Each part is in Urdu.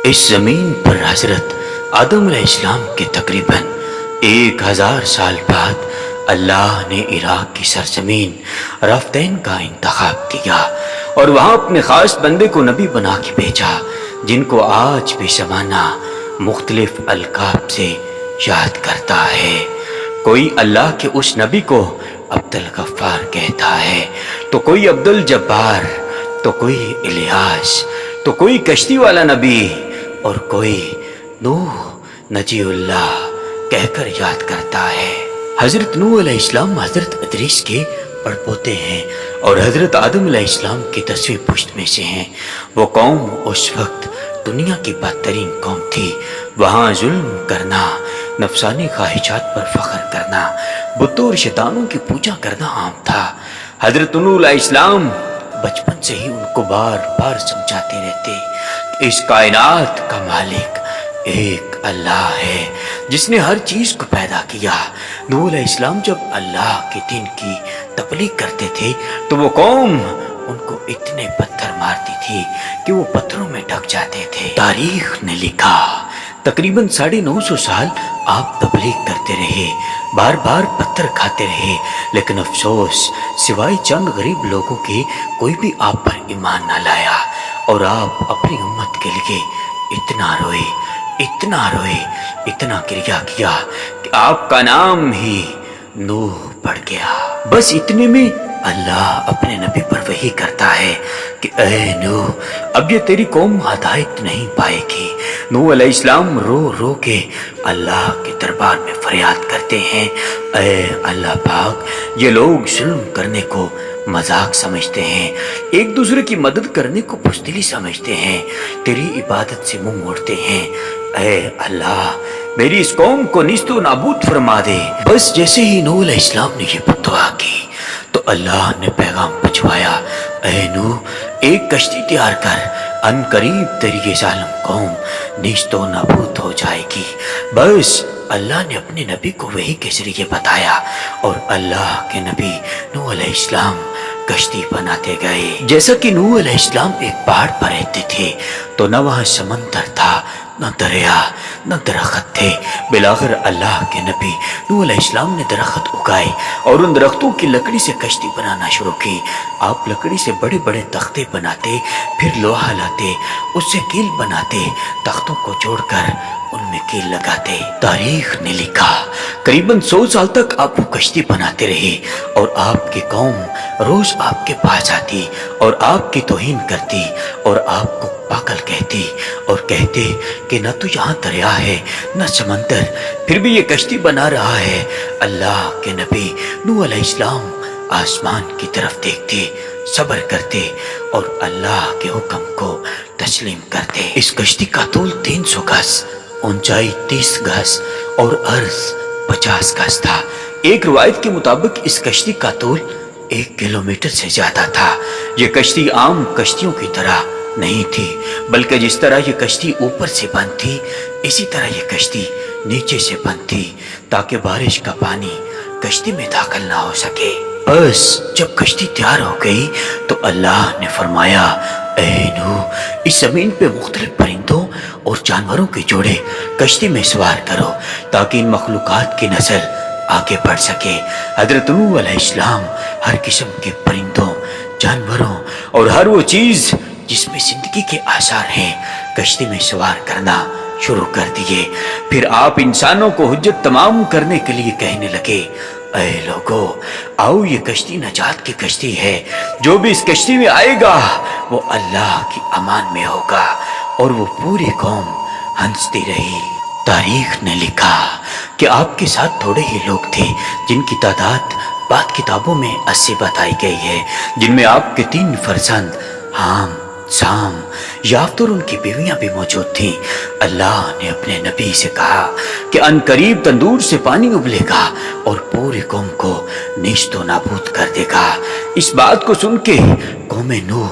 اس زمین پر حضرت آدم علیہ السلام کے تقریباً 1000 سال بعد اللہ نے عراق کی سرزمین رافتین کا انتخاب کیا اور وہاں اپنے خاص بندے کو نبی بنا کے بھیجا، جن کو آج بھی زمانہ مختلف القاب سے یاد کرتا ہے۔ کوئی اللہ کے اس نبی کو عبد الغفار کہتا ہے، تو کوئی عبد الجبار، تو کوئی الیاس، تو کوئی کشتی والا نبی، اور کوئی نوح نجی اللہ کہہ کر یاد کرتا ہے۔ حضرت نوح علیہ السلام حضرت ادریس کے پڑپوتے ہیں اور حضرت آدم علیہ السلام کی 10ویں پشت میں سے ہیں۔ وہ قوم اس وقت دنیا کی بدترین قوم تھی۔ وہاں ظلم کرنا، نفسانی خواہشات پر فخر کرنا، بتوں اور شیطانوں کی پوجا کرنا عام تھا۔ حضرت نوح علیہ السلام بچپن سے ہی ان کو بار بار سمجھاتے رہتے کہ اس کائنات کا مالک ایک اللہ ہے جس نے ہر چیز کو پیدا کیا۔ نوح علیہ السلام جب اللہ کے دین کی تبلیغ کرتے تھے تو وہ قوم ان کو اتنے پتھر مارتی تھی کہ وہ پتھروں میں ڈھک جاتے تھے۔ تاریخ نے لکھا تقریباً 950 سال آپ تبلیغ کرتے رہے، بار بار پتھر کھاتے رہے، لیکن افسوس سوائے چند غریب لوگوں کے کوئی بھی آپ پر ایمان نہ لایا، اور آپ اپنی امت کے لیے اتنا روئے، اتنا روئے، اتنا کریا کیا کہ آپ کا نام ہی نوح پڑ گیا۔ بس اتنے میں اللہ اپنے نبی پر وحی کرتا ہے کہ اے نوح، اب یہ تیری قوم ہدایت نہیں پائے گی۔ نوح علیہ السلام رو رو کے اللہ کے دربار میں فریاد کرتے ہیں، اے اللہ پاک، یہ لوگ ظلم کرنے کو مذاق سمجھتے ہیں، ایک دوسرے کی مدد کرنے کو بزدلی سمجھتے ہیں، تیری عبادت سے منہ موڑتے ہیں۔ اے اللہ، میری اس قوم کو نیست و نابود فرما دے۔ بس جیسے ہی نوح علیہ السلام نے یہ بددعا کی تو اللہ نے پیغام بھجوایا، اے نوح، ایک کشتی تیار کر، ان قریب تیری یہ ظالم قوم نیست و نابود ہو جائے گی۔ بس اللہ نے اپنے نبی کو وحی کے ذریعے بتایا اور اللہ کے نبی نوح علیہ السلام کشتی بناتے گئے۔ جیسا کہ نوح علیہ السلام ایک پہاڑ پر رہتے تھے تو نہ وہاں سمندر تھا، نہ دریا، نہ درخت تھے۔ بالآخر اللہ کے نبی نوح علیہ السلام نے درخت اگائے اور ان درختوں کی لکڑی سے کشتی بنانا شروع کی۔ آپ لکڑی سے بڑے بڑے تختے بناتے، پھر لوہا لاتے، اس سے کیل بناتے، تختوں کو جوڑ کر ان میں کیل لگاتے۔ تاریخ نے لکھا قریباً 100 سال تک آپ وہ کشتی بناتے رہے، اور آپ کی قوم روز آپ کے پاس آتی اور آپ کی توہین کرتی اور آپ کو پاگل کہتی اور کہتے کہ نہ تو یہاں دریا ہے نہ سمندر، پھر بھی یہ کشتی بنا رہا ہے۔ اللہ کے نبی نوح علیہ السلام آسمان کی طرف دیکھتے، صبر کرتے اور اللہ کے حکم کو تسلیم کرتے۔ اس کشتی کا طول 300 گز، اونچائی 30 گز اور عرض 50 گز تھا۔ ایک روایت کے مطابق اس کشتی کا طول 1 کلومیٹر سے زیادہ تھا۔ یہ کشتی عام کشتیوں کی طرح نہیں تھی، بلکہ جس طرح یہ کشتی اوپر سے بند تھی، اسی طرح یہ کشتی نیچے سے بند تھی تاکہ بارش کا پانی کشتی میں داخل نہ ہو سکے۔ بس جب کشتی تیار ہو گئی تو اللہ نے فرمایا، اے نوح، اس زمین پہ مختلف پرندوں اور جانوروں کے جوڑے کشتی میں سوار کرو تاکہ ان مخلوقات کی نسل آگے بڑھ سکے۔ حضرت نوح علیہ السلام ہر قسم کے پرندوں، جانوروں اور ہر وہ چیز جس میں زندگی کے آثار ہیں کشتی میں سوار کرنا شروع کر دیے۔ پھر آپ انسانوں کو حجت تمام کرنے کے لیے کہنے لگے، اے لوگو، آؤ، یہ کشتی نجات کی کشتی ہے، جو بھی اس کشتی میں آئے گا وہ اللہ کی امان میں ہوگا۔ اور وہ پوری قوم ہنستی رہی۔ تاریخ نے لکھا کہ آپ کے ساتھ تھوڑے ہی لوگ تھے جن کی تعداد بعض کتابوں میں 80 بتائی گئی ہے، جن میں آپ کے 3 فرزند حام، سام، یافت اور ان کی بیویاں بھی موجود تھیں۔ اللہ نے اپنے نبی سے کہا کہ ان قریب تندور سے پانی ابلے گا اور پوری قوم کو نیست و نابود کر دے گا۔ اس بات کو سن کے قوم نوح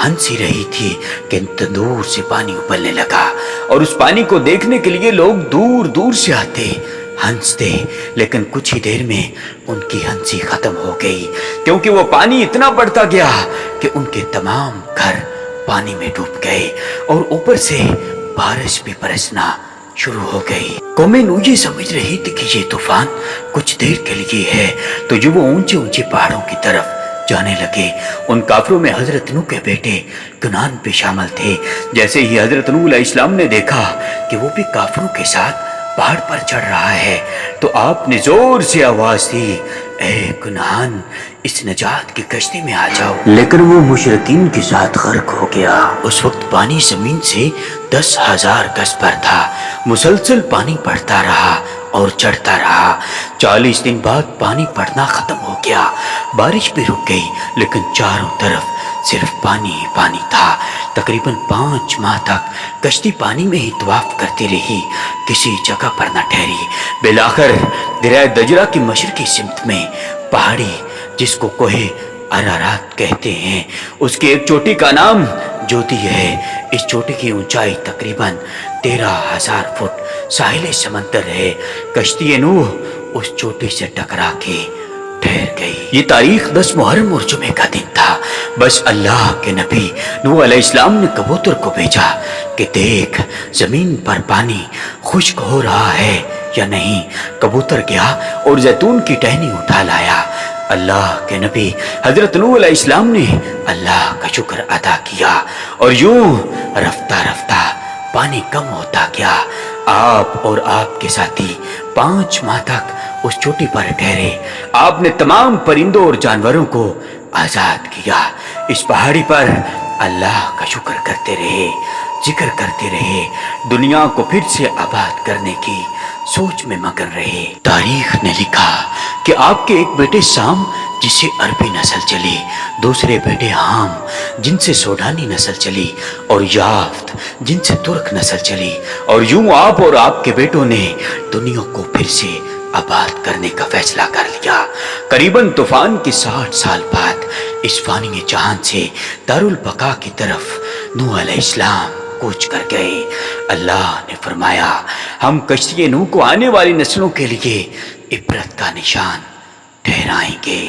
ہنسی رہی تھی کہ تندور سے پانی ابلنے لگا، اور اس پانی کو دیکھنے کے لیے لوگ دور دور سے آتے، ہنستے، لیکن کچھ ہی دیر میں ان کی ہنسی ختم ہو گئی، کیونکہ وہ پانی اتنا بڑھتا گیا کہ ان کے تمام گھر پانی میں ڈوب گئے، اور اوپر سے بارش بھی برسنا شروع ہو گئی۔ قوم نوح یہ سمجھ رہی تھی کہ یہ طوفان کچھ دیر کے لیے ہے، تو جو وہ اونچے اونچے پہاڑوں کی طرف جانے لگے۔ ان کافروں میں حضرت نوح کے بیٹے کنعان بھی شامل تھے۔ جیسے ہی حضرت نوح علیہ السلام نے دیکھا کہ وہ بھی کافروں کے ساتھ پہاڑ پر چڑھ رہا ہے، تو آپ نے زور سے آواز دی، اے کنعان، اس نجات کی کشتی میں آ جاؤ۔ لیکن وہ مشرکین کے ساتھ غرق ہو گیا۔ اس وقت پانی زمین سے 10,000 گز پر تھا۔ مسلسل پانی بڑھتا رہا اور چڑھتا رہا۔ 40 دن بعد پانی پڑنا ختم ہو گیا، بارش بھی رک گئی، لیکن چاروں طرف صرف پانی ہی پانی تھا۔ تقریباً 5 ماہ تک کشتی پانی میں ہی طواف کرتی رہی، کسی جگہ پر نہ ٹھہری۔ بالآخر دریا دجلہ کی مشرقی سمت میں پہاڑی، جس کو کوہ ارارات کہتے ہیں، اس کی ایک چوٹی کا نام جودی ہے۔ اس چوٹی کی اونچائی تقریباً 13,000 فٹ ساحل سمندر ہے۔ کشتی نوح اس چوٹی سے ٹکرا کے ٹھہر گئی۔ یہ تاریخ 10 محرم اور جمعے کا دن تھا۔ بس اللہ کے نبی نوح علیہ السلام نے کبوتر کو بھیجا کہ دیکھ زمین پر پانی خشک ہو رہا ہے یا نہیں۔ کبوتر گیا اور زیتون کی ٹہنی اٹھا لایا۔ اللہ کے نبی حضرت نوح علیہ السلام نے اللہ کا شکر ادا کیا، اور یوں رفتہ رفتہ پانی کم ہوتا گیا۔ آپ اور آپ کے ساتھی 5 ماہ تک اس چوٹی پر ٹھہرے۔ آپ نے تمام پرندوں اور جانوروں کو آزاد کیا۔ اس پہاڑی پر اللہ کا شکر کرتے رہے، ذکر کرتے رہے، دنیا کو پھر سے آباد کرنے کی سوچ میں مگن رہے۔ تاریخ نے لکھا کہ آپ کے ایک بیٹے سام، جس سے عربی نسل چلی، دوسرے بیٹے حام، جن سے سوڈانی نسل چلی، اور یافت، جن سے ترک نسل چلی، اور یوں آپ اور آپ کے بیٹوں نے دنیا کو پھر سے آباد کرنے کا فیصلہ کر لیا۔ قریباً طوفان کے 60 سال بعد اس فانی جہان سے دارالبقا کی طرف نوح علیہ السلام کوچ کر گئے۔ اللہ نے فرمایا، ہم کشتی نوح کو آنے والی نسلوں کے لیے عبرت کا نشان ٹھہرائیں گے۔